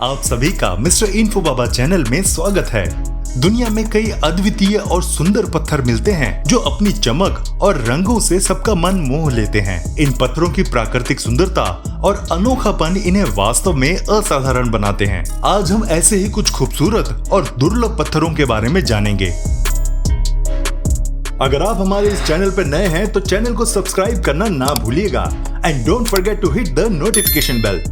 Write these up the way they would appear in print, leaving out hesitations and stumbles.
आप सभी का मिस्टर इन्फो बाबा चैनल में स्वागत है। दुनिया में कई अद्वितीय और सुंदर पत्थर मिलते हैं जो अपनी चमक और रंगों से सबका मन मोह लेते हैं। इन पत्थरों की प्राकृतिक सुंदरता और अनोखापन इन्हें वास्तव में असाधारण बनाते हैं। आज हम ऐसे ही कुछ खूबसूरत और दुर्लभ पत्थरों के बारे में जानेंगे। अगर आप हमारे इस चैनल पर नए हैं तो चैनल को सब्सक्राइब करना ना भूलिएगा and don't forget to hit the notification bell.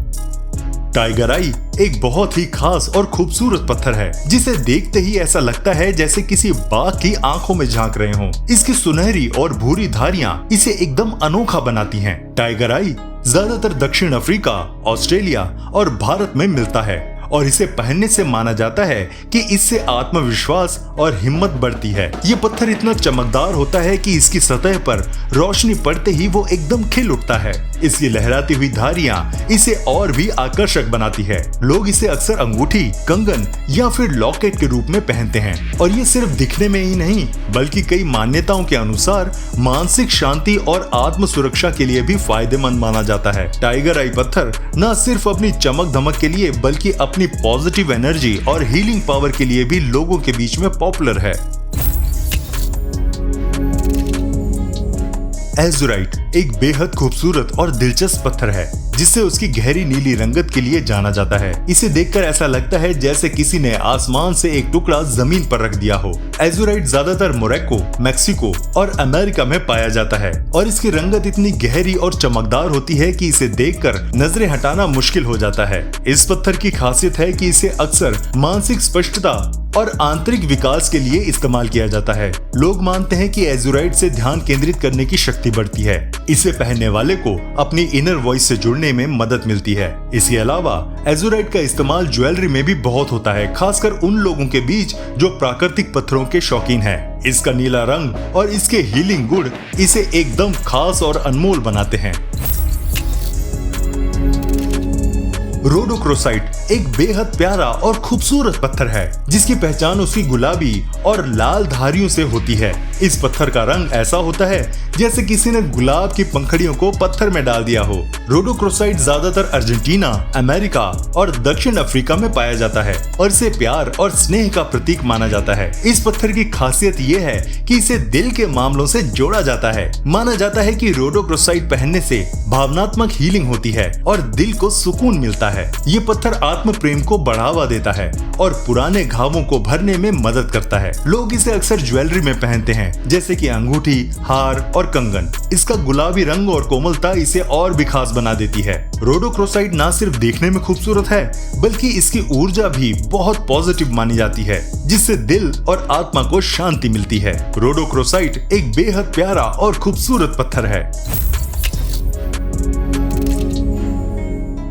Tiger आई एक बहुत ही खास और खूबसूरत पत्थर है जिसे देखते ही ऐसा लगता है जैसे किसी बाघ की आंखों में झांक रहे हों। इसकी सुनहरी और भूरी धारियां इसे एकदम अनोखा बनाती हैं। टाइगर आई ज्यादातर दक्षिण अफ्रीका, ऑस्ट्रेलिया और भारत में मिलता है और इसे पहनने से माना जाता है कि इससे आत्मविश्वास और हिम्मत बढ़ती है। ये पत्थर इतना चमकदार होता है कि इसकी सतह पर रोशनी पड़ते ही वो एकदम खिल उठता है। इसकी लहराती हुई धारियां इसे और भी आकर्षक बनाती है। लोग इसे अक्सर अंगूठी, कंगन या फिर लॉकेट के रूप में पहनते हैं और ये सिर्फ दिखने में ही नहीं बल्कि कई मान्यताओं के अनुसार मानसिक शांति और आत्म सुरक्षा के लिए भी फायदेमंद माना जाता है। टाइगर आई पत्थर न सिर्फ अपनी चमक धमक के लिए बल्कि अपनी पॉजिटिव एनर्जी और हीलिंग पावर के लिए भी लोगों के बीच में पॉपुलर है। एज़ुराइट एक बेहद खूबसूरत और दिलचस्प पत्थर है जिसे उसकी गहरी नीली रंगत के लिए जाना जाता है। इसे देखकर ऐसा लगता है जैसे किसी ने आसमान से एक टुकड़ा जमीन पर रख दिया हो। एज़ुराइट ज्यादातर मोरक्को, मेक्सिको और अमेरिका में पाया जाता है और इसकी रंगत इतनी गहरी और चमकदार होती है कि इसे देखकर नजरें हटाना मुश्किल हो जाता है। इस पत्थर की खासियत है कि इसे अक्सर मानसिक स्पष्टता और आंतरिक विकास के लिए इस्तेमाल किया जाता है। लोग मानते हैं कि एज़ुराइट से ध्यान केंद्रित करने की शक्ति बढ़ती है। इसे पहनने वाले को अपनी इनर वॉइस से जुड़ने में मदद मिलती है। इसके अलावा एज़ुराइट का इस्तेमाल ज्वेलरी में भी बहुत होता है, खासकर उन लोगों के बीच जो प्राकृतिक पत्थरों के शौकीन हैं। इसका नीला रंग और इसके हीलिंग गुण इसे एकदम खास और अनमोल बनाते हैं। रोडोक्रोसाइट एक बेहद प्यारा और खूबसूरत पत्थर है जिसकी पहचान उसकी गुलाबी और लाल धारियों से होती है। इस पत्थर का रंग ऐसा होता है जैसे किसी ने गुलाब की पंखड़ियों को पत्थर में डाल दिया हो। रोडोक्रोसाइट ज्यादातर अर्जेंटीना, अमेरिका और दक्षिण अफ्रीका में पाया जाता है और इसे प्यार और स्नेह का प्रतीक माना जाता है। इस पत्थर की खासियत ये है कि इसे दिल के मामलों से जोड़ा जाता है। माना जाता है कि रोडोक्रोसाइट पहनने से भावनात्मक हीलिंग होती है और दिल को सुकून मिलता है। ये पत्थर आत्म प्रेम को बढ़ावा देता है और पुराने घावों को भरने में मदद करता है। लोग इसे अक्सर ज्वेलरी में पहनते हैं जैसे कि अंगूठी, हार और कंगन। इसका गुलाबी रंग और कोमलता इसे और भी खास बना देती है। रोडोक्रोसाइट न सिर्फ देखने में खूबसूरत है बल्कि इसकी ऊर्जा भी बहुत पॉजिटिव मानी जाती है जिससे दिल और आत्मा को शांति मिलती है। रोडोक्रोसाइट एक बेहद प्यारा और खूबसूरत पत्थर है।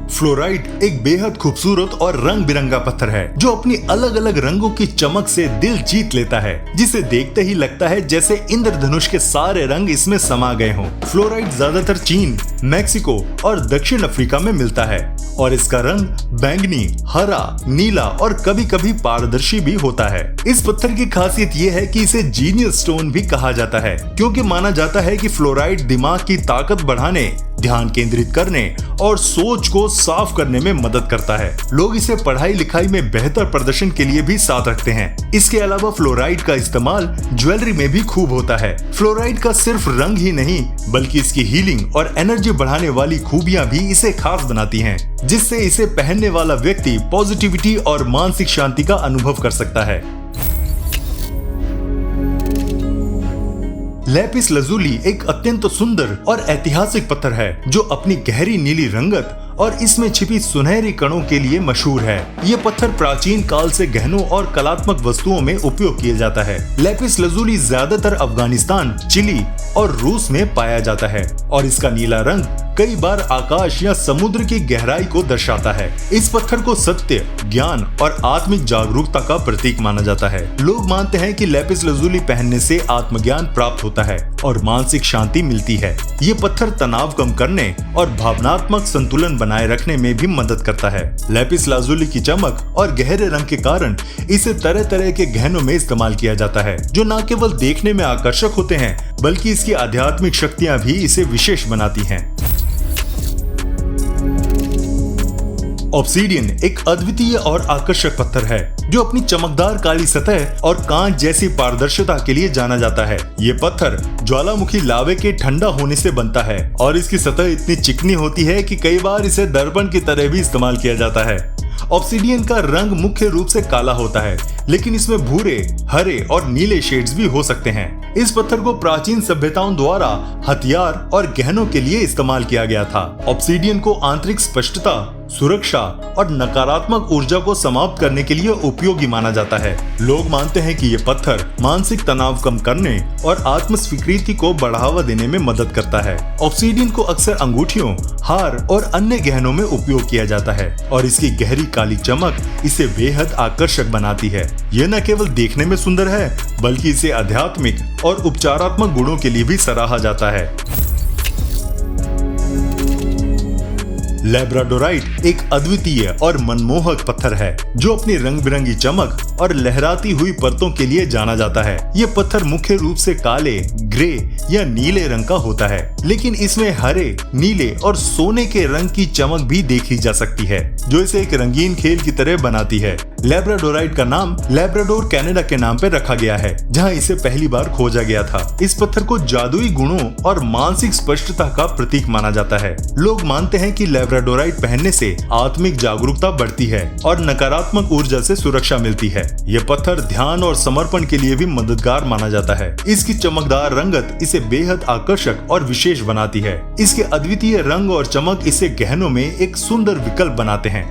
फ्लोराइट एक बेहद खूबसूरत और रंग बिरंगा पत्थर है जो अपनी अलग अलग रंगों की चमक से दिल जीत लेता है, जिसे देखते ही लगता है जैसे इंद्रधनुष के सारे रंग इसमें समा गए हों। फ्लोराइट ज्यादातर चीन, मेक्सिको और दक्षिण अफ्रीका में मिलता है और इसका रंग बैंगनी, हरा, नीला और कभी कभी पारदर्शी भी होता है। इस पत्थर की खासियत ये है कि इसे जीनियस स्टोन भी कहा जाता है क्योंकि माना जाता है कि फ्लोराइट दिमाग की ताकत बढ़ाने, ध्यान केंद्रित करने और सोच को साफ करने में मदद करता है। लोग इसे पढ़ाई लिखाई में बेहतर प्रदर्शन के लिए भी साथ रखते हैं। इसके अलावा फ्लोराइट का इस्तेमाल ज्वेलरी में भी खूब होता है। फ्लोराइट का सिर्फ रंग ही नहीं बल्कि इसकी हीलिंग और एनर्जी बढ़ाने वाली खूबियां भी इसे खास बनाती हैं, जिससे इसे पहनने वाला व्यक्ति पॉजिटिविटी और मानसिक शांति का अनुभव कर सकता है। लैपिस लजुली एक अत्यंत सुंदर और ऐतिहासिक पत्थर है जो अपनी गहरी नीली रंगत और इसमें छिपी सुनहरी कणों के लिए मशहूर है। ये पत्थर प्राचीन काल से गहनों और कलात्मक वस्तुओं में उपयोग किया जाता है। लैपिस लजुली ज्यादातर अफगानिस्तान, चिली और रूस में पाया जाता है और इसका नीला रंग कई बार आकाश या समुद्र की गहराई को दर्शाता है। इस पत्थर को सत्य, ज्ञान और आत्मिक जागरूकता का प्रतीक माना जाता है। लोग मानते हैं कि लैपिस लजुली पहनने से आत्मज्ञान प्राप्त होता है और मानसिक शांति मिलती है। ये पत्थर तनाव कम करने और भावनात्मक संतुलन बनाए रखने में भी मदद करता है। लैपिस लाजुली की चमक और गहरे रंग के कारण इसे तरह तरह के गहनों में इस्तेमाल किया जाता है जो न केवल देखने में आकर्षक होते हैं बल्कि इसकी आध्यात्मिक शक्तियां भी इसे विशेष बनाती हैं। ऑब्सीडियन एक अद्वितीय और आकर्षक पत्थर है जो अपनी चमकदार काली सतह और कांच जैसी पारदर्शिता के लिए जाना जाता है। ये पत्थर ज्वालामुखी लावे के ठंडा होने से बनता है और इसकी सतह इतनी चिकनी होती है कि कई बार इसे दर्पण की तरह भी इस्तेमाल किया जाता है। ऑब्सीडियन का रंग मुख्य रूप से काला होता है, लेकिन इसमें भूरे, हरे और नीले शेड्स भी हो सकते हैं। इस पत्थर को प्राचीन सभ्यताओं द्वारा हथियार और गहनों के लिए इस्तेमाल किया गया था। ऑब्सीडियन को आंतरिक स्पष्टता, सुरक्षा और नकारात्मक ऊर्जा को समाप्त करने के लिए उपयोगी माना जाता है। लोग मानते हैं कि ये पत्थर मानसिक तनाव कम करने और आत्म स्वीकृति को बढ़ावा देने में मदद करता है। ऑब्सीडियन को अक्सर अंगूठियों, हार और अन्य गहनों में उपयोग किया जाता है और इसकी गहरी काली चमक इसे बेहद आकर्षक बनाती है। यह न केवल देखने में सुंदर है, बल्कि इसे आध्यात्मिक और उपचारात्मक गुणों के लिए भी सराहा जाता है। लैब्राडोराइट एक अद्वितीय और मनमोहक पत्थर है जो अपनी रंग बिरंगी चमक और लहराती हुई परतों के लिए जाना जाता है। ये पत्थर मुख्य रूप से काले, ग्रे या नीले रंग का होता है, लेकिन इसमें हरे, नीले और सोने के रंग की चमक भी देखी जा सकती है, जो इसे एक रंगीन खेल की तरह बनाती है। लैब्राडोराइट का नाम लैब्राडोर कनाडा के नाम पर रखा गया है, जहां इसे पहली बार खोजा गया था। इस पत्थर को जादुई गुणों और मानसिक स्पष्टता का प्रतीक माना जाता है। लोग मानते हैं कि लैब्राडोराइट पहनने से आत्मिक जागरूकता बढ़ती है और नकारात्मक ऊर्जा से सुरक्षा मिलती है। यह पत्थर ध्यान और समर्पण के लिए भी मददगार माना जाता है। इसकी चमकदार रंगत इसे बेहद आकर्षक और विशेष बनाती है। इसके अद्वितीय रंग और चमक इसे गहनों में एक सुंदर विकल्प बनाते हैं।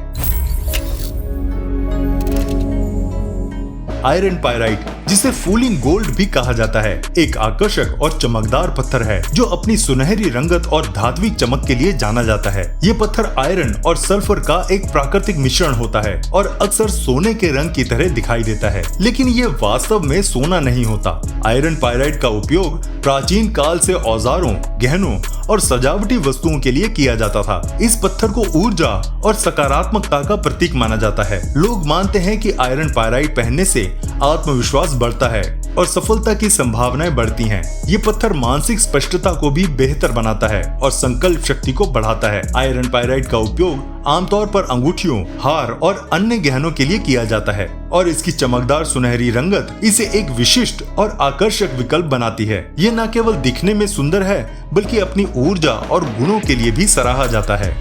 आयरन पायराइट, जिसे फूलिंग गोल्ड भी कहा जाता है, एक आकर्षक और चमकदार पत्थर है जो अपनी सुनहरी रंगत और धात्विक चमक के लिए जाना जाता है। ये पत्थर आयरन और सल्फर का एक प्राकृतिक मिश्रण होता है और अक्सर सोने के रंग की तरह दिखाई देता है, लेकिन ये वास्तव में सोना नहीं होता। आयरन पायराइट का उपयोग प्राचीन काल से औजारों, गहनों और सजावटी वस्तुओं के लिए किया जाता था। इस पत्थर को ऊर्जा और सकारात्मकता का प्रतीक माना जाता है। लोग मानते हैं कि आयरन पायराइट पहनने से आत्मविश्वास बढ़ता है और सफलता की संभावनाएं बढ़ती हैं। ये पत्थर मानसिक स्पष्टता को भी बेहतर बनाता है और संकल्प शक्ति को बढ़ाता है। आयरन पायराइट का उपयोग आमतौर पर अंगूठियों, हार और अन्य गहनों के लिए किया जाता है और इसकी चमकदार सुनहरी रंगत इसे एक विशिष्ट और आकर्षक विकल्प बनाती है। ये न केवल दिखने में सुंदर है, बल्कि अपनी ऊर्जा और गुणों के लिए भी सराहा जाता है।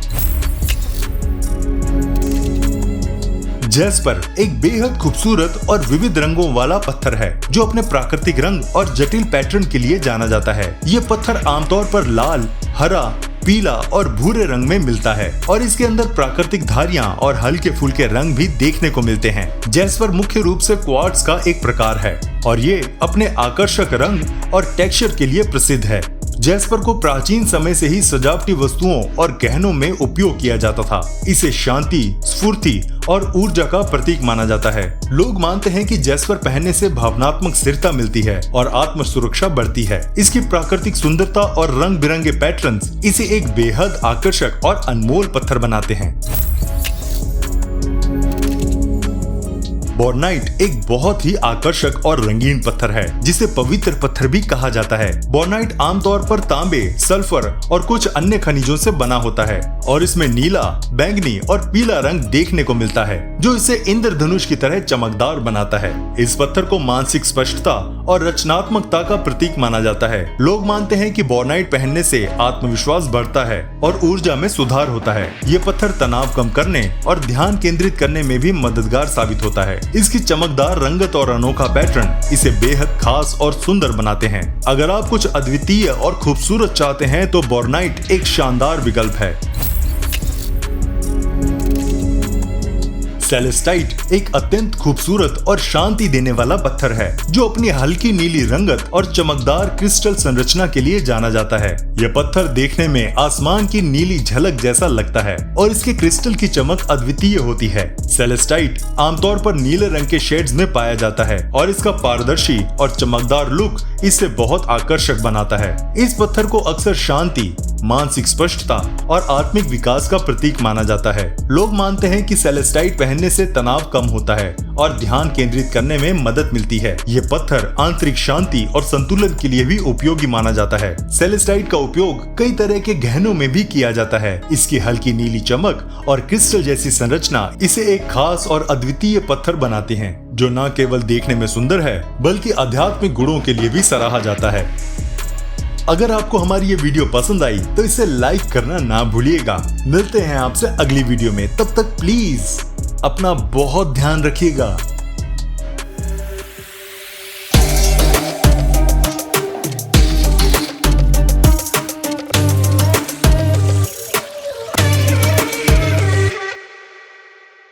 जैस्पर एक बेहद खूबसूरत और विविध रंगों वाला पत्थर है जो अपने प्राकृतिक रंग और जटिल पैटर्न के लिए जाना जाता है। ये पत्थर आमतौर पर लाल, हरा, पीला और भूरे रंग में मिलता है और इसके अंदर प्राकृतिक धारियां और हल्के फुल्के रंग भी देखने को मिलते हैं। जैस्पर मुख्य रूप से क्वार्ट्ज का एक प्रकार है और ये अपने आकर्षक रंग और टेक्सचर के लिए प्रसिद्ध है। जैस्पर को प्राचीन समय से ही सजावटी वस्तुओं और गहनों में उपयोग किया जाता था। इसे शांति, स्फूर्ति और ऊर्जा का प्रतीक माना जाता है। लोग मानते हैं कि जैस्पर पहनने से भावनात्मक स्थिरता मिलती है और आत्म सुरक्षा बढ़ती है। इसकी प्राकृतिक सुंदरता और रंग बिरंगे पैटर्न्स इसे एक बेहद आकर्षक और अनमोल पत्थर बनाते हैं। बोर्नाइट एक बहुत ही आकर्षक और रंगीन पत्थर है जिसे पवित्र पत्थर भी कहा जाता है। बोर्नाइट आमतौर पर तांबे, सल्फर और कुछ अन्य खनिजों से बना होता है और इसमें नीला, बैंगनी और पीला रंग देखने को मिलता है जो इसे इंद्रधनुष की तरह चमकदार बनाता है। इस पत्थर को मानसिक स्पष्टता और रचनात्मकता का प्रतीक माना जाता है। लोग मानते हैं कि बोर्नाइट पहनने से आत्मविश्वास बढ़ता है और ऊर्जा में सुधार होता है। ये पत्थर तनाव कम करने और ध्यान केंद्रित करने में भी मददगार साबित होता है। इसकी चमकदार रंगत और अनोखा पैटर्न इसे बेहद खास और सुंदर बनाते हैं। अगर आप कुछ अद्वितीय और खूबसूरत चाहते हैं तो बोर्नाइट एक शानदार विकल्प है। सेलेस्टाइट एक अत्यंत खूबसूरत और शांति देने वाला पत्थर है जो अपनी हल्की नीली रंगत और चमकदार क्रिस्टल संरचना के लिए जाना जाता है। यह पत्थर देखने में आसमान की नीली झलक जैसा लगता है और इसके क्रिस्टल की चमक अद्वितीय होती है। सेलेस्टाइट आमतौर पर नीले रंग के शेड्स में पाया जाता है और इसका पारदर्शी और चमकदार लुक इसे बहुत आकर्षक बनाता है। इस पत्थर को अक्सर शांति, मानसिक स्पष्टता और आत्मिक विकास का प्रतीक माना जाता है। लोग मानते हैं कि सेलेस्टाइट पहनने से तनाव कम होता है और ध्यान केंद्रित करने में मदद मिलती है। ये पत्थर आंतरिक शांति और संतुलन के लिए भी उपयोगी माना जाता है। सेलेस्टाइट का उपयोग कई तरह के गहनों में भी किया जाता है। इसकी हल्की नीली चमक और क्रिस्टल जैसी संरचना इसे एक खास और अद्वितीय पत्थर बनाते हैं, जो न केवल देखने में सुंदर है बल्कि आध्यात्मिक गुणों के लिए भी सराहा जाता है। अगर आपको हमारी ये वीडियो पसंद आई तो इसे लाइक करना ना भूलिएगा। मिलते हैं आपसे अगली वीडियो में, तब तक प्लीज अपना बहुत ध्यान रखिएगा।